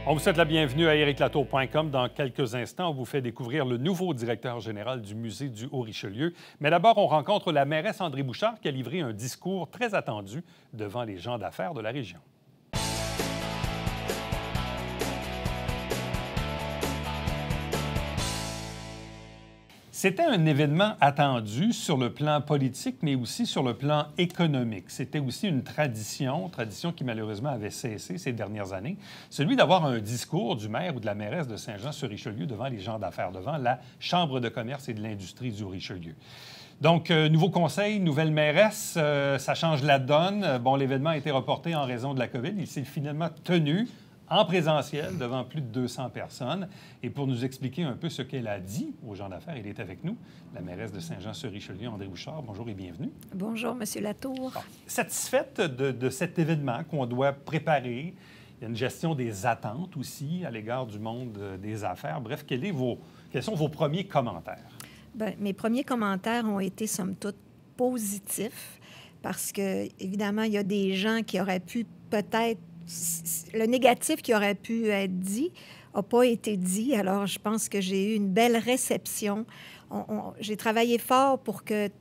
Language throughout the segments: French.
On vous souhaite la bienvenue à ériclatour.com. Dans quelques instants, on vous fait découvrir le nouveau directeur général du Musée du Haut-Richelieu. Mais d'abord, on rencontre la mairesse André Bouchard qui a livré un discours très attendu devant les gens d'affaires de la région. C'était un événement attendu sur le plan politique, mais aussi sur le plan économique. C'était aussi une tradition qui malheureusement avait cessé ces dernières années, celui d'avoir un discours du maire ou de la mairesse de Saint-Jean-sur-Richelieu devant les gens d'affaires, devant la Chambre de commerce et de l'industrie du Haut-Richelieu. Donc, nouveau conseil, nouvelle mairesse, ça change la donne. Bon, l'événement a été reporté en raison de la COVID. Il s'est finalement tenu en présentiel devant plus de 200 personnes. Et pour nous expliquer un peu ce qu'elle a dit aux gens d'affaires, il est avec nous, la mairesse de Saint-Jean-sur-Richelieu, André Bouchard. Bonjour et bienvenue. Bonjour, M. Latour. Bon, satisfaite de cet événement qu'on doit préparer. Il y a une gestion des attentes aussi à l'égard du monde des affaires. Bref, quels sont vos premiers commentaires? Bien, mes premiers commentaires ont été, somme toute, positifs parce que, évidemment, il y a des gens qui auraient pu peut-être le négatif qui aurait pu être dit n'a pas été dit. Alors, je pense que j'ai eu une belle réception. J'ai travaillé fort pour qu'il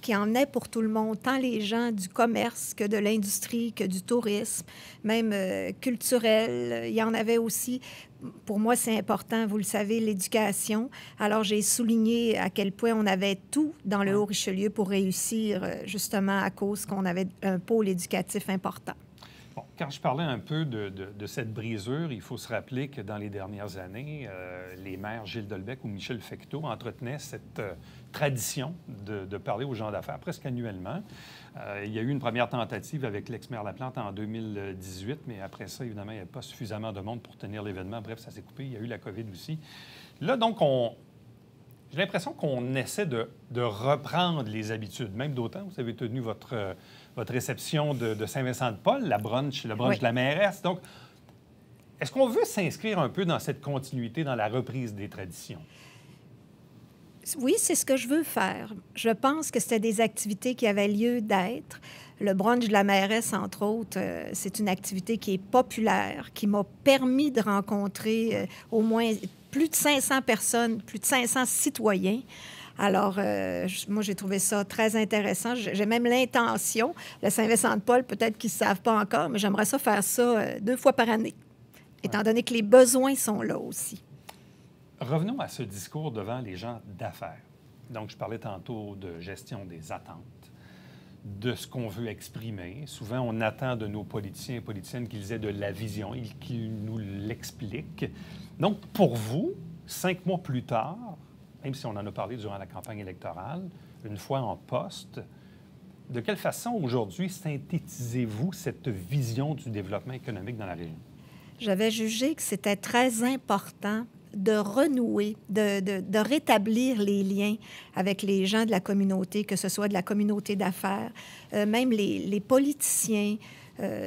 y en ait pour tout le monde, tant les gens du commerce que de l'industrie, que du tourisme, même culturel. Il y en avait aussi. Pour moi, c'est important, vous le savez, l'éducation. Alors, j'ai souligné à quel point on avait tout dans le Haut-Richelieu pour réussir, justement, à cause qu'on avait un pôle éducatif important. Bon, quand je parlais un peu de cette brisure, il faut se rappeler que dans les dernières années, les maires Gilles Delbecq ou Michel Fecteau entretenaient cette tradition de parler aux gens d'affaires presque annuellement. Il y a eu une première tentative avec l'ex-maire Laplante en 2018, mais après ça, évidemment, il n'y avait pas suffisamment de monde pour tenir l'événement. Bref, ça s'est coupé. Il y a eu la COVID aussi. Là, donc, j'ai l'impression qu'on essaie de reprendre les habitudes. Même d'autant, vous avez tenu votre réception de Saint-Vincent-de-Paul, le brunch Oui. de la mairesse. Donc, est-ce qu'on veut s'inscrire un peu dans cette continuité, dans la reprise des traditions? Oui, c'est ce que je veux faire. Je pense que c'était des activités qui avaient lieu d'être. Le brunch de la mairesse, entre autres, c'est une activité qui est populaire, qui m'a permis de rencontrer au moins plus de 500 personnes, plus de 500 citoyens. Alors, moi, j'ai trouvé ça très intéressant. J'ai même l'intention, le Saint-Vincent-de-Paul, peut-être qu'ils ne savent pas encore, mais j'aimerais ça faire ça 2 fois par année, étant donné que les besoins sont là aussi. Revenons à ce discours devant les gens d'affaires. Donc, je parlais tantôt de gestion des attentes, de ce qu'on veut exprimer. Souvent, on attend de nos politiciens et politiciennes qu'ils aient de la vision, qu'ils nous l'expliquent. Donc, pour vous, 5 mois plus tard, même si on en a parlé durant la campagne électorale, une fois en poste, de quelle façon aujourd'hui synthétisez-vous cette vision du développement économique dans la région? J'avais jugé que c'était très important de renouer, de rétablir les liens avec les gens de la communauté, que ce soit de la communauté d'affaires, même les politiciens.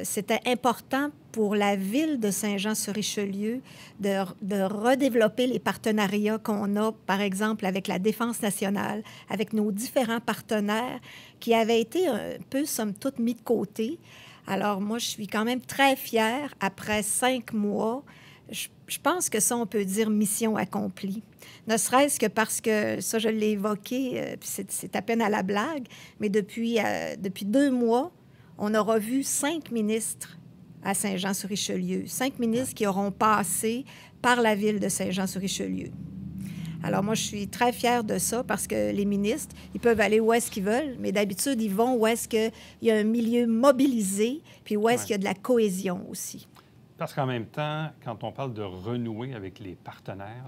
C'était important pour la ville de Saint-Jean-sur-Richelieu de redévelopper les partenariats qu'on a, par exemple, avec la Défense nationale, avec nos différents partenaires qui avaient été un peu, somme toute, mis de côté. Alors, moi, je suis quand même très fière, après 5 mois, je pense que ça, on peut dire mission accomplie. Ne serait-ce que parce que, ça, je l'ai évoqué, puis c'est à peine à la blague, mais depuis 2 mois, on aura vu 5 ministres à Saint-Jean-sur-Richelieu. 5 ministres qui auront passé par la ville de Saint-Jean-sur-Richelieu. Alors, moi, je suis très fière de ça parce que les ministres, ils peuvent aller où est-ce qu'ils veulent, mais d'habitude, ils vont où est-ce qu'il y a un milieu mobilisé, puis où est-ce qu'il y a de la cohésion aussi. Parce qu'en même temps, quand on parle de renouer avec les partenaires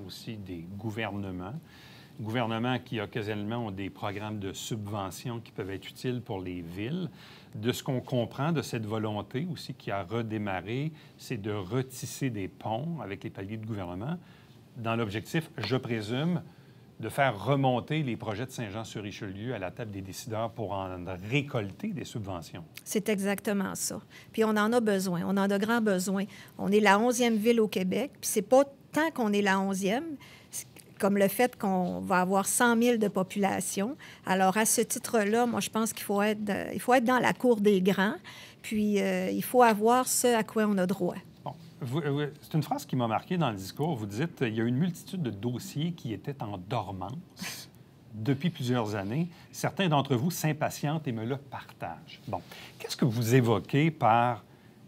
aussi des gouvernements qui occasionnellement ont des programmes de subvention qui peuvent être utiles pour les villes, de ce qu'on comprend de cette volonté aussi qui a redémarré, c'est de retisser des ponts avec les paliers de gouvernement dans l'objectif, je présume, de faire remonter les projets de Saint-Jean-sur-Richelieu à la table des décideurs pour en récolter des subventions. C'est exactement ça. Puis on en a besoin. On en a grand besoin. On est la 11e ville au Québec, puis c'est pas tant qu'on est la 11e, comme le fait qu'on va avoir 100 000 de population. Alors, à ce titre-là, moi, je pense qu'il faut être dans la cour des grands, puis il faut avoir ce à quoi on a droit. Bon. C'est une phrase qui m'a marqué dans le discours. Vous dites il y a une multitude de dossiers qui étaient en dormance depuis plusieurs années. Certains d'entre vous s'impatientent et me le partagent. Bon, qu'est-ce que vous évoquez par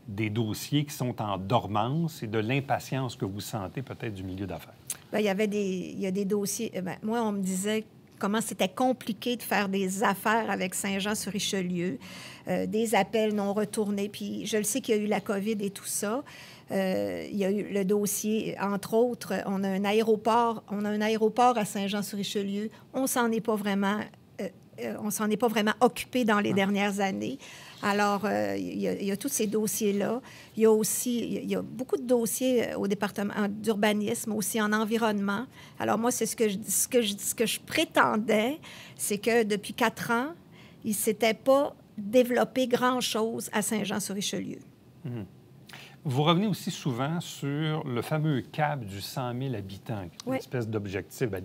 des dossiers qui sont en dormance et de l'impatience que vous sentez peut-être du milieu d'affaires? Bien, il y a des dossiers. Bien, moi, on me disait comment c'était compliqué de faire des affaires avec Saint-Jean-sur-Richelieu, des appels non retournés. Puis je le sais qu'il y a eu la COVID et tout ça. Il y a eu le dossier, entre autres, on a un aéroport à Saint-Jean-sur-Richelieu. On s'en est pas vraiment occupé dans les dernières années. Alors, il y a tous ces dossiers-là. Il y a beaucoup de dossiers au département d'urbanisme, aussi en environnement. Alors, moi, c'est ce que je prétendais, c'est que depuis 4 ans, il ne s'était pas développé grand-chose à Saint-Jean-sur-Richelieu. Mmh. Vous revenez aussi souvent sur le fameux cap du 100 000 habitants, une espèce d'objectif. Bien,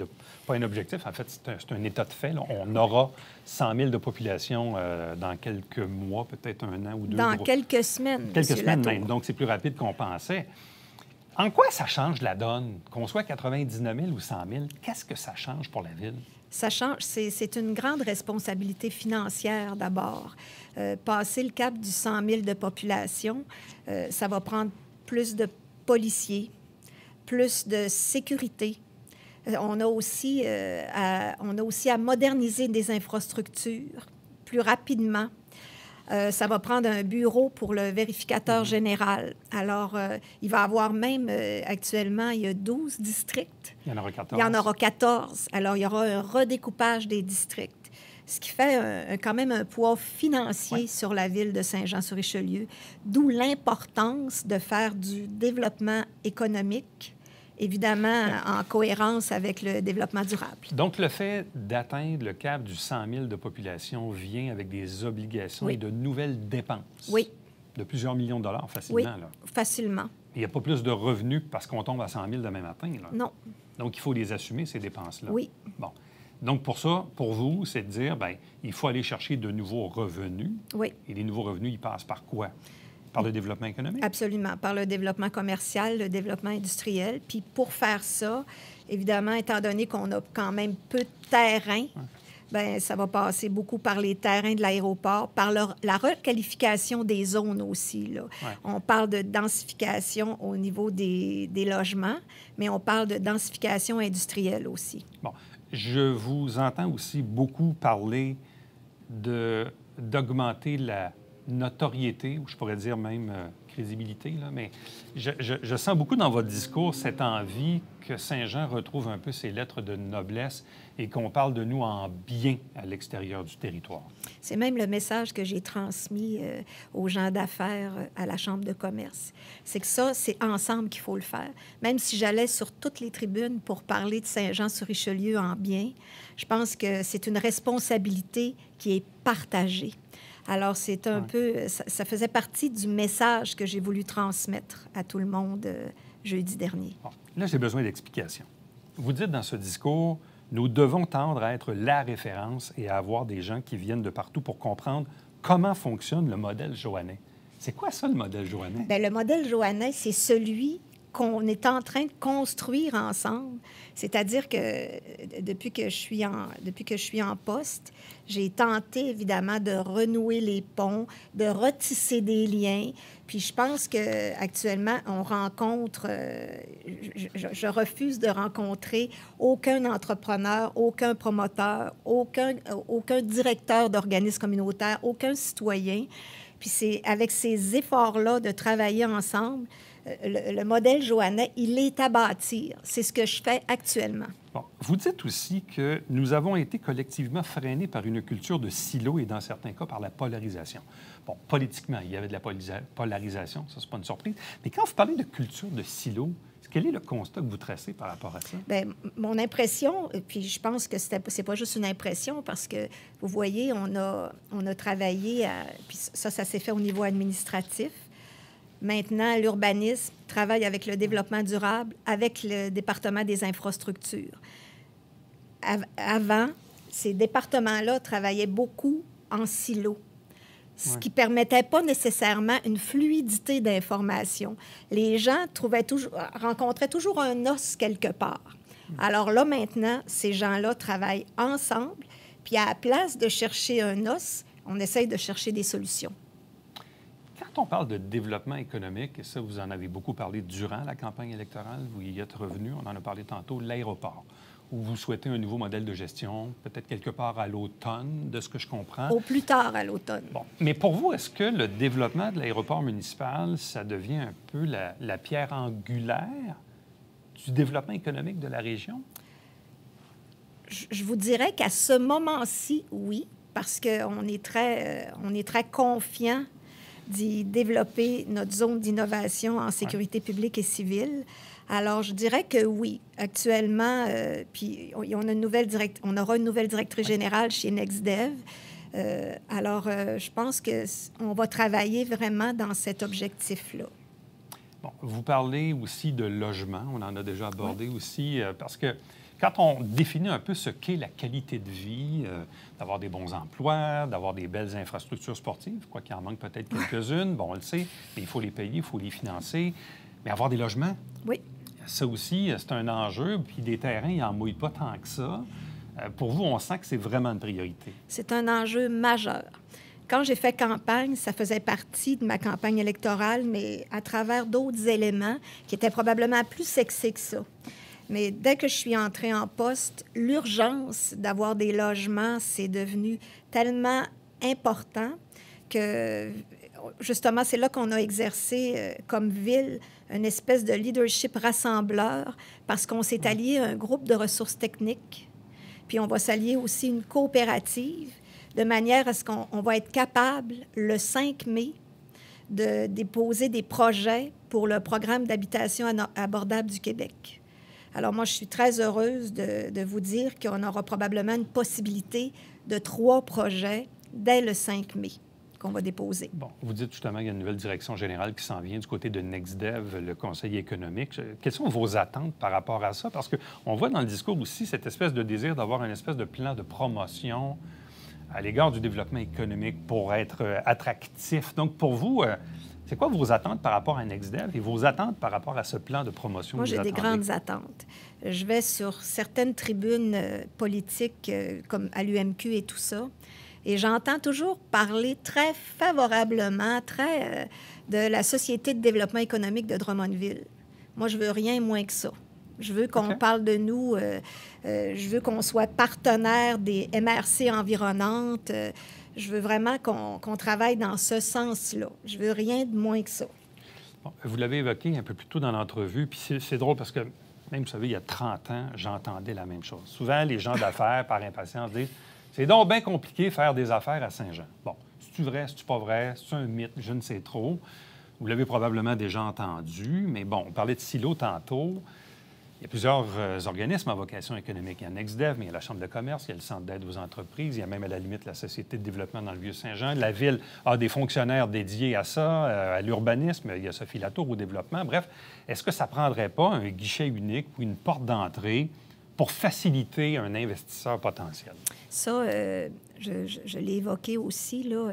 pas un objectif, en fait, c'est un état de fait. Là. On aura 100 000 de population dans quelques mois, peut-être 1 an ou 2. Dans quelques semaines, quelques semaines même, donc c'est plus rapide qu'on pensait. En quoi ça change la donne? Qu'on soit 99 000 ou 100 000, qu'est-ce que ça change pour la Ville? Ça change. C'est une grande responsabilité financière d'abord. Passer le cap du 100 000 de population, ça va prendre plus de policiers, plus de sécurité. On a aussi à moderniser des infrastructures plus rapidement. Ça va prendre un bureau pour le vérificateur général. Alors, il va y avoir même, actuellement, il y a 12 districts. Il y en aura 14. Il y en aura 14. Alors, il y aura un redécoupage des districts, ce qui fait quand même un poids financier sur la ville de Saint-Jean-sur-Richelieu, d'où l'importance de faire du développement économique, évidemment en cohérence avec le développement durable. Donc, le fait d'atteindre le cap du 100 000 de population vient avec des obligations et de nouvelles dépenses de plusieurs millions de dollars facilement. Oui, là. facilement. Il n'y a pas plus de revenus parce qu'on tombe à 100 000 demain matin. Là. Non. Donc, il faut les assumer, ces dépenses-là. Oui. Bon. Donc, pour ça, pour vous, c'est de dire, bien, il faut aller chercher de nouveaux revenus. Oui. Et les nouveaux revenus, ils passent par quoi? Par le développement économique? Absolument, par le développement commercial, le développement industriel. Puis pour faire ça, évidemment, étant donné qu'on a quand même peu de terrain, bien, ça va passer beaucoup par les terrains de l'aéroport, par la requalification des zones aussi. Là. On parle de densification au niveau des logements, mais on parle de densification industrielle aussi. Bon, je vous entends aussi beaucoup parler d'augmenter la notoriété, ou je pourrais dire même crédibilité, là, mais je sens beaucoup dans votre discours cette envie que Saint-Jean retrouve un peu ses lettres de noblesse et qu'on parle de nous en bien à l'extérieur du territoire. C'est même le message que j'ai transmis aux gens d'affaires à la Chambre de commerce. C'est que ça, c'est ensemble qu'il faut le faire. Même si j'allais sur toutes les tribunes pour parler de Saint-Jean-sur-Richelieu en bien, je pense que c'est une responsabilité qui est partagée. Alors, c'est un peu... Ça faisait partie du message que j'ai voulu transmettre à tout le monde jeudi dernier. Bon. Là, j'ai besoin d'explications. Vous dites dans ce discours, nous devons tendre à être la référence et à avoir des gens qui viennent de partout pour comprendre comment fonctionne le modèle joannais. C'est quoi ça, le modèle joannais? Bien, le modèle joannais, c'est celui qu'on est en train de construire ensemble. C'est-à-dire que depuis que je suis en poste, j'ai tenté, évidemment, de renouer les ponts, de retisser des liens. Puis je pense qu'actuellement, on rencontre... je refuse de rencontrer aucun entrepreneur, aucun promoteur, aucun directeur d'organisme communautaire, aucun citoyen. Puis c'est avec ces efforts-là de travailler ensemble, le modèle joannais, il est à bâtir. C'est ce que je fais actuellement. Bon. Vous dites aussi que nous avons été collectivement freinés par une culture de silo et, dans certains cas, par la polarisation. Bon, politiquement, il y avait de la polarisation, ça, c'est pas une surprise. Mais quand vous parlez de culture de silo, quel est le constat que vous tracez par rapport à ça? Bien, mon impression, puis je pense que c'est pas juste une impression, parce que, vous voyez, on a travaillé, puis ça s'est fait au niveau administratif. Maintenant, l'urbanisme travaille avec le développement durable, avec le département des infrastructures. Avant, ces départements-là travaillaient beaucoup en silo. ce qui ne permettait pas nécessairement une fluidité d'information. Les gens rencontraient toujours un os quelque part. Alors là, maintenant, ces gens-là travaillent ensemble, puis à la place de chercher un os, on essaye de chercher des solutions. Quand on parle de développement économique, et ça, vous en avez beaucoup parlé durant la campagne électorale, vous y êtes revenu, on en a parlé tantôt, l'aéroport, où vous souhaitez un nouveau modèle de gestion, peut-être quelque part à l'automne, de ce que je comprends. Au plus tard à l'automne. Bon. Mais pour vous, est-ce que le développement de l'aéroport municipal, ça devient un peu la pierre angulaire du développement économique de la région? Je vous dirais qu'à ce moment-ci, oui, parce qu'on est très confiant d'y développer notre zone d'innovation en sécurité publique et civile. Alors, je dirais que oui. Actuellement, puis on aura une nouvelle directrice générale chez NextDev. Alors, je pense qu'on va travailler vraiment dans cet objectif-là. Bon, vous parlez aussi de logement. On en a déjà abordé aussi, parce que quand on définit un peu ce qu'est la qualité de vie, d'avoir des bons emplois, d'avoir des belles infrastructures sportives, quoi qu'il en manque peut-être quelques-unes, bon, on le sait, mais il faut les payer, il faut les financer, mais avoir des logements. Oui. Ça aussi, c'est un enjeu, puis des terrains, ils n'en mouillent pas tant que ça. Pour vous, on sent que c'est vraiment une priorité. C'est un enjeu majeur. Quand j'ai fait campagne, ça faisait partie de ma campagne électorale, mais à travers d'autres éléments qui étaient probablement plus sexy que ça. Mais dès que je suis entrée en poste, l'urgence d'avoir des logements, c'est devenu tellement important que, justement, c'est là qu'on a exercé comme ville une espèce de leadership rassembleur parce qu'on s'est allié à un groupe de ressources techniques, puis on va s'allier aussi une coopérative de manière à ce qu'on va être capable, le 5 mai, de déposer des projets pour le programme d'habitation abordable du Québec. Alors, moi, je suis très heureuse de vous dire qu'on aura probablement une possibilité de 3 projets dès le 5 mai qu'on va déposer. Bon, vous dites justement qu'il y a une nouvelle direction générale qui s'en vient du côté de NextDev, le conseil économique. Quelles sont vos attentes par rapport à ça? Parce qu'on voit dans le discours aussi cette espèce de désir d'avoir un espèce de plan de promotion à l'égard du développement économique pour être attractif. Donc, pour vous, c'est quoi vos attentes par rapport à NextDev et vos attentes par rapport à ce plan de promotion? Moi, j'ai des grandes attentes. Je vais sur certaines tribunes politiques comme à l'UMQ et tout ça, et j'entends toujours parler très favorablement, de la Société de développement économique de Drummondville. Moi, je veux rien moins que ça. Je veux qu'on parle de nous, je veux qu'on soit partenaire des MRC environnantes. Je veux vraiment qu'on travaille dans ce sens-là. Je veux rien de moins que ça. Bon, vous l'avez évoqué un peu plus tôt dans l'entrevue, puis c'est drôle parce que, même, vous savez, il y a 30 ans, j'entendais la même chose. Souvent, les gens d'affaires, par impatience, disent « C'est donc bien compliqué faire des affaires à Saint-Jean. » Bon, c'est-tu vrai, c'est-tu pas vrai, c'est un mythe, je ne sais trop. Vous l'avez probablement déjà entendu, mais bon, on parlait de silos tantôt. Il y a plusieurs organismes à vocation économique. Il y a NextDev, mais il y a la Chambre de commerce, il y a le Centre d'aide aux entreprises, il y a même à la limite la Société de développement dans le Vieux-Saint-Jean. La Ville a des fonctionnaires dédiés à ça, à l'urbanisme. Il y a Sophie Latour au développement. Bref, est-ce que ça ne prendrait pas un guichet unique ou une porte d'entrée pour faciliter un investisseur potentiel? Ça, je l'ai évoqué aussi, là.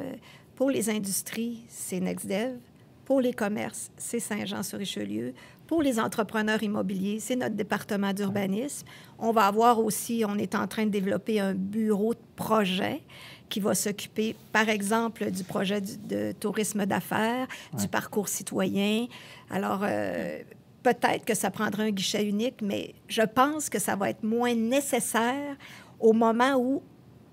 Pour les industries, c'est NextDev. Pour les commerces, c'est Saint-Jean-sur-Richelieu. Pour les entrepreneurs immobiliers, c'est notre département d'urbanisme. On va avoir aussi, on est en train de développer un bureau de projet qui va s'occuper, par exemple, du projet de tourisme d'affaires, du parcours citoyen. Alors, peut-être que ça prendra un guichet unique, mais je pense que ça va être moins nécessaire au moment où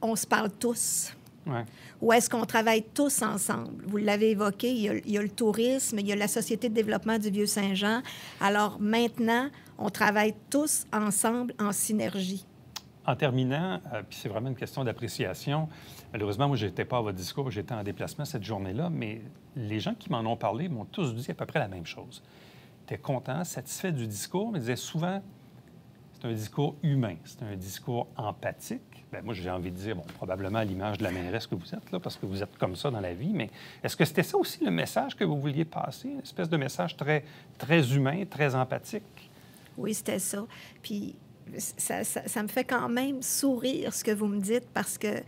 on se parle tous. Ouais. Ou est-ce qu'on travaille tous ensemble? Vous l'avez évoqué, il y a le tourisme, il y a la Société de développement du Vieux-Saint-Jean. Alors maintenant, on travaille tous ensemble en synergie. En terminant, puis c'est vraiment une question d'appréciation, malheureusement, moi, je n'étais pas à votre discours, j'étais en déplacement cette journée-là, mais les gens qui m'en ont parlé m'ont tous dit à peu près la même chose. Ils étaient contents, satisfaits du discours, mais ils disaient souvent, c'est un discours humain, c'est un discours empathique. Bien, moi, j'ai envie de dire, bon, probablement à l'image de la mairesse que vous êtes, là, parce que vous êtes comme ça dans la vie, mais est-ce que c'était ça aussi le message que vous vouliez passer, une espèce de message très, très humain, très empathique? Oui, c'était ça. Puis ça me fait quand même sourire ce que vous me dites, parce que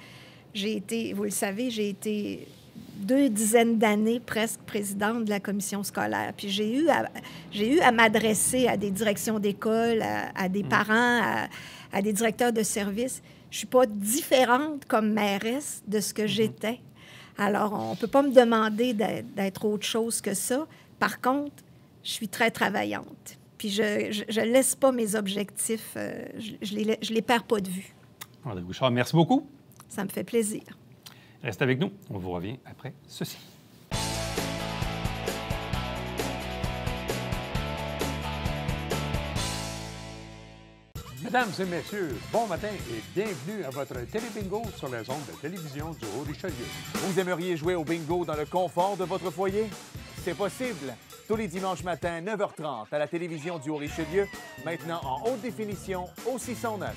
j'ai été, vous le savez, j'ai été 2 dizaines d'années presque présidente de la commission scolaire. Puis j'ai eu à m'adresser à des directions d'école, à des parents, à des directeurs de services. Je ne suis pas différente comme mairesse de ce que j'étais. Alors, on ne peut pas me demander d'être autre chose que ça. Par contre, je suis très travaillante. Puis je ne laisse pas mes objectifs, je les perds pas de vue. André Bouchard, merci beaucoup. Ça me fait plaisir. Restez avec nous. On vous revient après ceci. Mesdames et messieurs, bon matin et bienvenue à votre télébingo sur les ondes de télévision du Haut-Richelieu. Vous aimeriez jouer au bingo dans le confort de votre foyer? C'est possible. Tous les dimanches matins, 9h30, à la télévision du Haut-Richelieu, maintenant en haute définition au 609.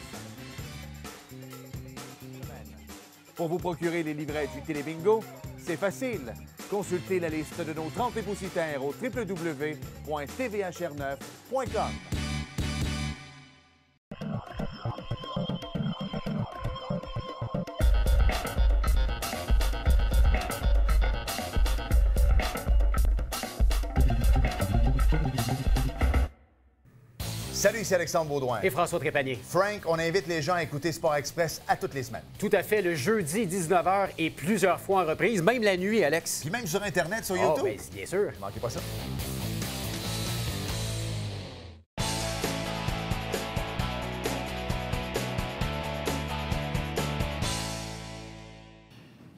Pour vous procurer les livrets du télébingo, c'est facile. Consultez la liste de nos 30 dépositaires au www.tvhr9.com. Salut, c'est Alexandre Baudouin. Et François Trépanier. Frank, on invite les gens à écouter Sport Express à toutes les semaines. Tout à fait, le jeudi 19h et plusieurs fois en reprise, même la nuit, Alex. Puis même sur Internet, sur Oh, YouTube. bien, bien sûr. Manquez pas ça.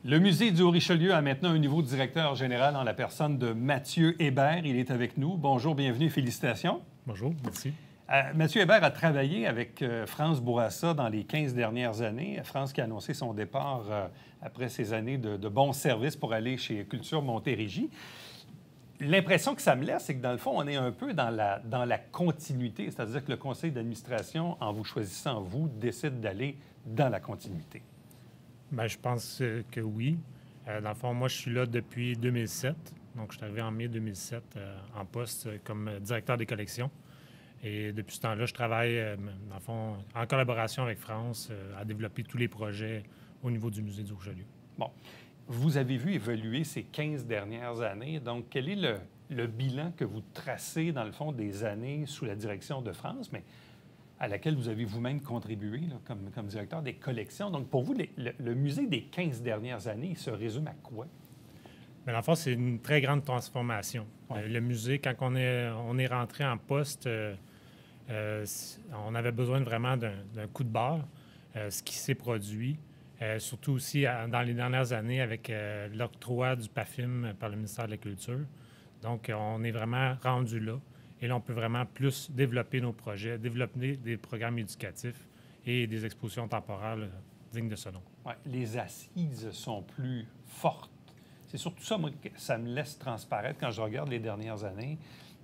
Le musée du Haut-Richelieu a maintenant un nouveau directeur général en la personne de Mathieu Hébert. Il est avec nous. Bonjour, bienvenue, félicitations. Bonjour, merci. Mathieu Hébert a travaillé avec France Bourassa dans les 15 dernières années. France qui a annoncé son départ après ces années de bons services pour aller chez Culture Montérégie. L'impression que ça me laisse, c'est que dans le fond, on est un peu dans la continuité, c'est-à-dire que le conseil d'administration, en vous choisissant, vous, décide d'aller dans la continuité. Bien, je pense que oui. Dans le fond, moi, je suis là depuis 2007. Donc, je suis arrivé en mai 2007 en poste comme directeur des collections. Et depuis ce temps-là, je travaille, dans le fond, en collaboration avec France à développer tous les projets au niveau du musée du Haut-Richelieu. Bon. Vous avez vu évoluer ces 15 dernières années. Donc, quel est le bilan que vous tracez, dans le fond, des années sous la direction de France, mais à laquelle vous avez vous-même contribué là, comme directeur des collections? Donc, pour vous, le musée des 15 dernières années, il se résume à quoi? Mais dans le fond, c'est une très grande transformation. Ouais. Le musée, quand on est rentré en poste, on avait besoin vraiment d'un coup de barre, ce qui s'est produit. Surtout aussi dans les dernières années avec l'octroi du PAFIM par le ministère de la Culture. Donc, on est vraiment rendu là. Et là, on peut vraiment plus développer nos projets, développer des programmes éducatifs et des expositions temporaires dignes de ce nom. Ouais, les assises sont plus fortes. C'est surtout ça, moi, que ça me laisse transparaître quand je regarde les dernières années,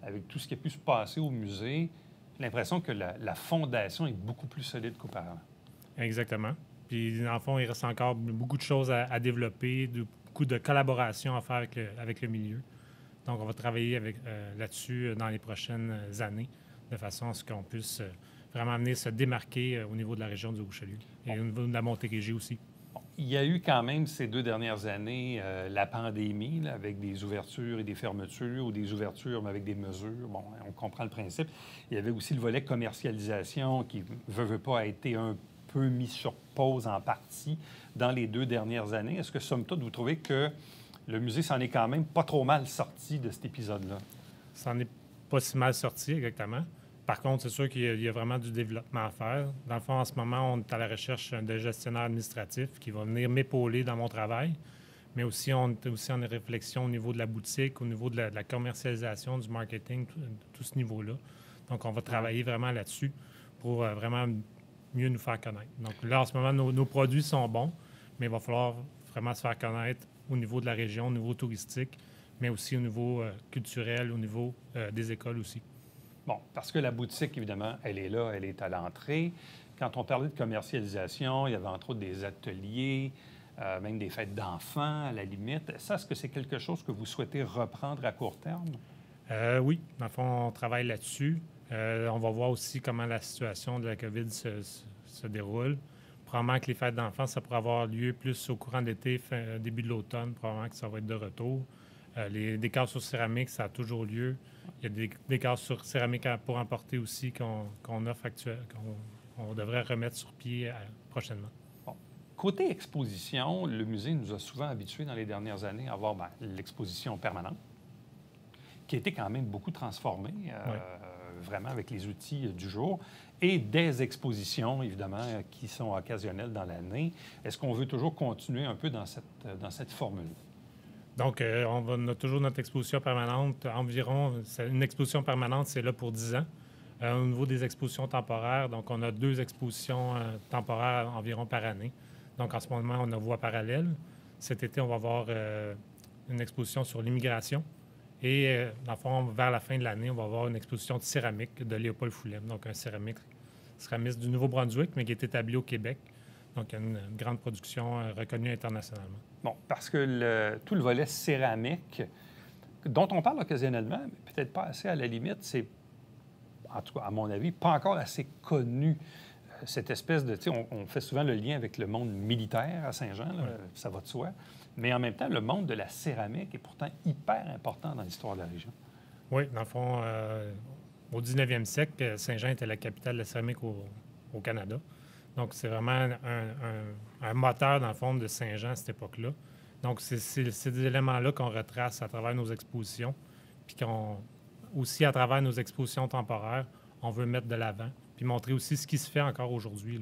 avec tout ce qui a pu se passer au musée. J'ai l'impression que la fondation est beaucoup plus solide qu'auparavant. Exactement. Puis, dans le fond, il reste encore beaucoup de choses à développer, beaucoup de collaboration à faire avec le milieu. Donc, on va travailler là-dessus dans les prochaines années, de façon à ce qu'on puisse vraiment venir se démarquer au niveau de la région du Haut-Richelieu et au niveau de la Montérégie aussi. Bon, il y a eu quand même ces 2 dernières années la pandémie, là, avec des ouvertures et des fermetures, ou des ouvertures, mais avec des mesures. Bon, on comprend le principe. Il y avait aussi le volet commercialisation qui, veut pas, a été un peu mis sur pause en partie dans les 2 dernières années. Est-ce que, somme toute, vous trouvez que le musée s'en est quand même pas trop mal sorti de cet épisode-là? Ça n'en est pas si mal sorti, exactement. Par contre, c'est sûr qu'il y a vraiment du développement à faire. Dans le fond, en ce moment, on est à la recherche d'un gestionnaire administratif qui va venir m'épauler dans mon travail. Mais aussi, on est aussi en réflexion au niveau de la boutique, au niveau de la commercialisation, du marketing, tout ce niveau-là. Donc, on va travailler vraiment là-dessus pour vraiment mieux nous faire connaître. Donc là, en ce moment, nos produits sont bons, mais il va falloir vraiment se faire connaître au niveau de la région, au niveau touristique, mais aussi au niveau culturel, au niveau des écoles aussi. Bon, parce que la boutique, évidemment, elle est là, elle est à l'entrée. Quand on parlait de commercialisation, il y avait entre autres des ateliers, même des fêtes d'enfants, à la limite. Ça, est-ce que c'est quelque chose que vous souhaitez reprendre à court terme? Oui, dans le fond, on travaille là-dessus. On va voir aussi comment la situation de la COVID se déroule probablement que les fêtes d'enfants, ça pourrait avoir lieu plus au courant de l'été, début de l'automne, probablement que ça va être de retour. Les décors sur céramique, ça a toujours lieu. Il y a des décors sur céramique pour emporter aussi qu'on offre actuellement, qu'on devrait remettre sur pied prochainement. Bon. Côté exposition, le musée nous a souvent habitués dans les dernières années à avoir l'exposition permanente, qui a été quand même beaucoup transformée, vraiment avec les outils du jour, et des expositions, évidemment, qui sont occasionnelles dans l'année. Est-ce qu'on veut toujours continuer un peu dans cette formule? Donc, on a toujours notre exposition permanente. Environ, une exposition permanente, c'est là pour 10 ans. Au niveau des expositions temporaires, donc on a 2 expositions temporaires environ par année. Donc, en ce moment, on a Voie parallèle. Cet été, on va avoir une exposition sur l'immigration. Et, dans le fond, vers la fin de l'année, on va avoir une exposition de céramique de Léopold Foulem, donc un céramiste du Nouveau-Brunswick, mais qui est établi au Québec. Donc, il y a une grande production reconnue internationalement. Bon, parce que tout le volet céramique, dont on parle occasionnellement, mais peut-être pas assez à la limite, c'est, en tout cas, à mon avis, pas encore assez connu. Cette espèce de... Tu sais, on fait souvent le lien avec le monde militaire à Saint-Jean, là, ça va de soi. Mais en même temps, le monde de la céramique est pourtant hyper important dans l'histoire de la région. Oui, dans le fond, au 19e siècle, Saint-Jean était la capitale de la céramique au Canada. Donc, c'est vraiment un moteur, dans le fond, de Saint-Jean à cette époque-là. Donc, c'est ces éléments-là qu'on retrace à travers nos expositions, puis aussi à travers nos expositions temporaires, on veut mettre de l'avant, puis montrer aussi ce qui se fait encore aujourd'hui.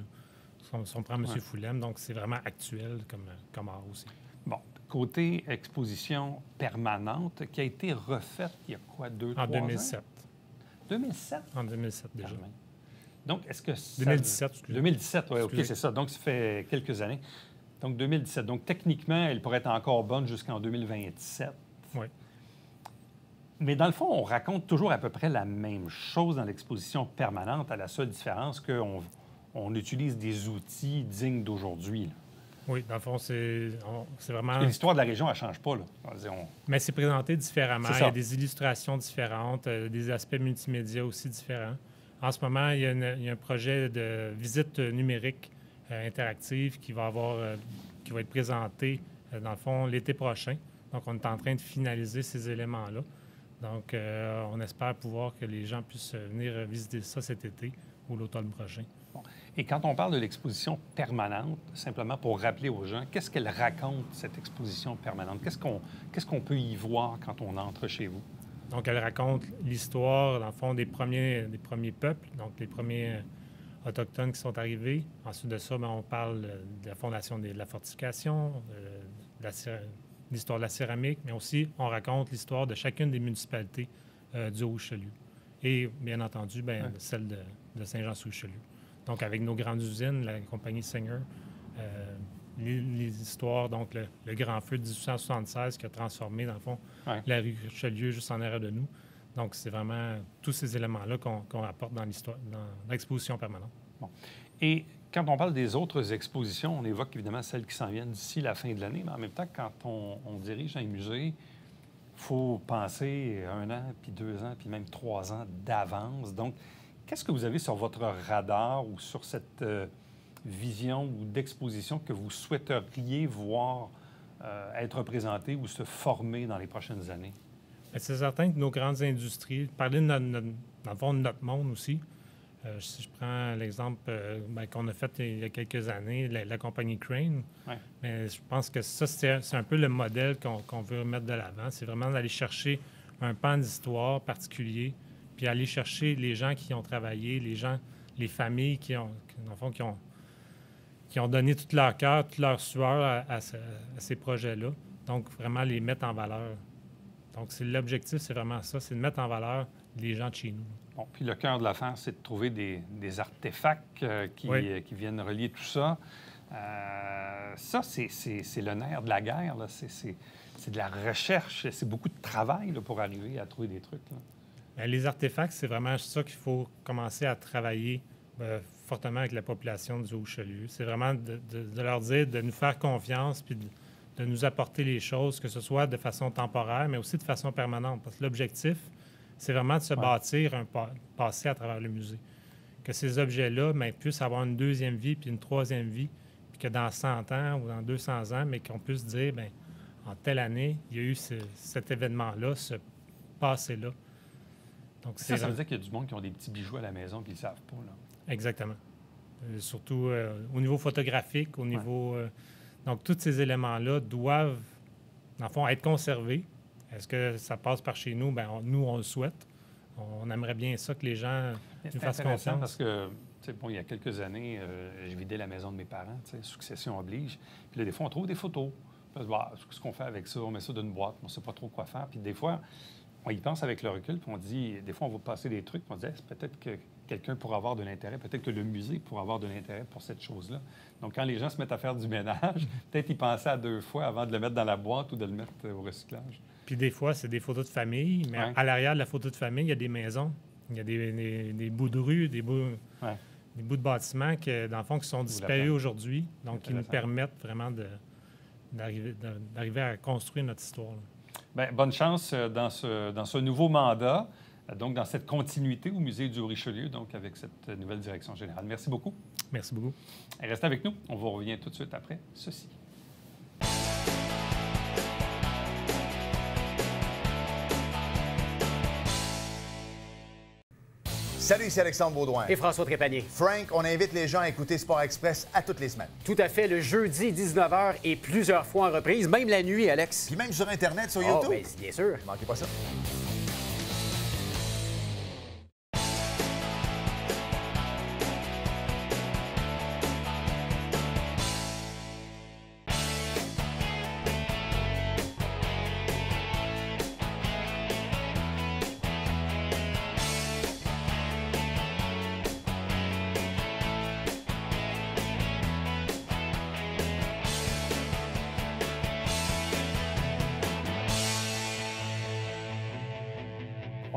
Si on prend M. Foulem, donc c'est vraiment actuel comme art aussi. Bon, côté exposition permanente, qui a été refaite il y a quoi, 2-3 ans? En 2007. 2007? En 2007 déjà. Donc, est-ce que... 2017, excusez. 2017, oui, OK, c'est ça. Donc, ça fait quelques années. Donc, 2017. Donc, techniquement, elle pourrait être encore bonne jusqu'en 2027. Oui. Mais dans le fond, on raconte toujours à peu près la même chose dans l'exposition permanente, à la seule différence qu'on utilise des outils dignes d'aujourd'hui. Oui, dans le fond, c'est vraiment... Parce que l'histoire de la région, elle ne change pas, là. Mais c'est présenté différemment. Il y a des illustrations différentes, des aspects multimédia aussi différents. En ce moment, il y a un projet de visite numérique interactive qui va être présenté, dans le fond, l'été prochain. Donc, on est en train de finaliser ces éléments-là. Donc, on espère pouvoir que les gens puissent venir visiter ça cet été ou l'automne prochain. Bon. Et quand on parle de l'exposition permanente, simplement pour rappeler aux gens, qu'est-ce qu'elle raconte, cette exposition permanente? Qu'est-ce qu'on peut y voir quand on entre chez vous? Donc, elle raconte l'histoire, dans le fond, des premiers peuples, donc les premiers autochtones qui sont arrivés. Ensuite de ça, bien, on parle de la fondation de la fortification, l'histoire de la céramique, mais aussi, on raconte l'histoire de chacune des municipalités du Haut-Richelieu. Et, bien entendu, bien, celle de Saint-Jean-sur-Richelieu. Donc, avec nos grandes usines, la compagnie Singer, les histoires, donc le grand feu de 1876 qui a transformé, dans le fond, la rue Richelieu juste en arrière de nous. Donc, c'est vraiment tous ces éléments-là qu'on rapporte dans l'histoire, dans l'exposition permanente. Bon. Et quand on parle des autres expositions, on évoque évidemment celles qui s'en viennent d'ici la fin de l'année, mais en même temps, quand on dirige un musée, il faut penser 1 an, puis 2 ans, puis même 3 ans d'avance. Donc, qu'est-ce que vous avez sur votre radar ou sur cette vision ou d'exposition que vous souhaiteriez voir être représentée ou se former dans les prochaines années? C'est certain que nos grandes industries, parler dans le fond de notre monde aussi, si je prends l'exemple qu'on a fait il y a quelques années, la compagnie Crane, mais je pense que ça, c'est un peu le modèle qu'on veut mettre de l'avant. C'est vraiment d'aller chercher un pan d'histoire particulier, puis aller chercher les gens qui ont travaillé, les familles qui ont donné tout leur cœur, toute leur sueur à ces projets-là. Donc, vraiment les mettre en valeur. Donc, l'objectif, c'est vraiment ça, c'est de mettre en valeur les gens de chez nous. Bon, puis le cœur de l'affaire, c'est de trouver des artefacts qui viennent relier tout ça. Ça, c'est le nerf de la guerre. C'est de la recherche. C'est beaucoup de travail là, pour arriver à trouver des trucs. Là. Bien, les artefacts, c'est vraiment ça qu'il faut commencer à travailler fortement avec la population du Haut-Richelieu. C'est vraiment de leur dire de nous faire confiance puis de nous apporter les choses, que ce soit de façon temporaire, mais aussi de façon permanente. Parce que l'objectif, c'est vraiment de se bâtir un passé à travers le musée. que ces objets-là puissent avoir une deuxième vie puis une troisième vie, puis que dans 100 ans ou dans 200 ans, mais qu'on puisse dire, bien, en telle année, il y a eu cet événement-là, ce passé-là. Donc, ça veut dire qu'il y a du monde qui ont des petits bijoux à la maison puis ils ne savent pas, là. Exactement. Surtout au niveau photographique, au niveau... donc, tous ces éléments-là doivent, dans le fond, être conservés. Est-ce que ça passe par chez nous? Bien, nous, on le souhaite. On aimerait bien ça, que les gens nous fassent confiance. Parce que, bon, il y a quelques années, je vidais la maison de mes parents, succession oblige. Puis là, des fois, on trouve des photos. Puis, qu'est-ce qu'on fait avec ça? On met ça dans une boîte, on ne sait pas trop quoi faire. Puis des fois, on y pense avec le recul, puis on dit, des fois, on va passer des trucs, puis on dit, peut-être que quelqu'un pourrait avoir de l'intérêt, peut-être que le musée pourrait avoir de l'intérêt pour cette chose-là. Donc, quand les gens se mettent à faire du ménage, peut-être ils pensaient à 2 fois avant de le mettre dans la boîte ou de le mettre au recyclage. Puis des fois, c'est des photos de famille, mais à l'arrière de la photo de famille, il y a des maisons, il y a des bouts de rue, des bouts de bâtiments qui, dans le fond, qui sont disparus aujourd'hui, donc qui nous permettent vraiment d'arriver à construire notre histoire. Bien, bonne chance dans ce nouveau mandat, donc dans cette continuité au Musée du Haut-Richelieu, donc avec cette nouvelle direction générale. Merci beaucoup. Merci beaucoup. Restez avec nous. On vous revient tout de suite après ceci. Salut, ici Alexandre Baudouin. Et François Trépanier. Frank, on invite les gens à écouter Sport Express à toutes les semaines. Tout à fait, le jeudi 19h et plusieurs fois en reprise, même la nuit, Alex. Puis même sur Internet, sur YouTube. Bien, bien sûr. Ne manquez pas ça.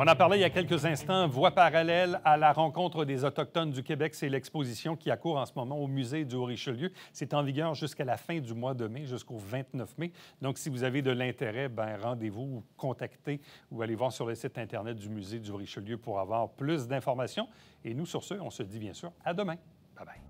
On en parlait il y a quelques instants. Voie parallèle à la rencontre des Autochtones du Québec. C'est l'exposition qui accourt en ce moment au Musée du Haut-Richelieu. C'est en vigueur jusqu'à la fin du mois de mai, jusqu'au 29 mai. Donc, si vous avez de l'intérêt, rendez-vous ou contactez ou allez voir sur le site Internet du Musée du Haut-Richelieu pour avoir plus d'informations. Et nous, sur ce, on se dit bien sûr à demain. Bye-bye.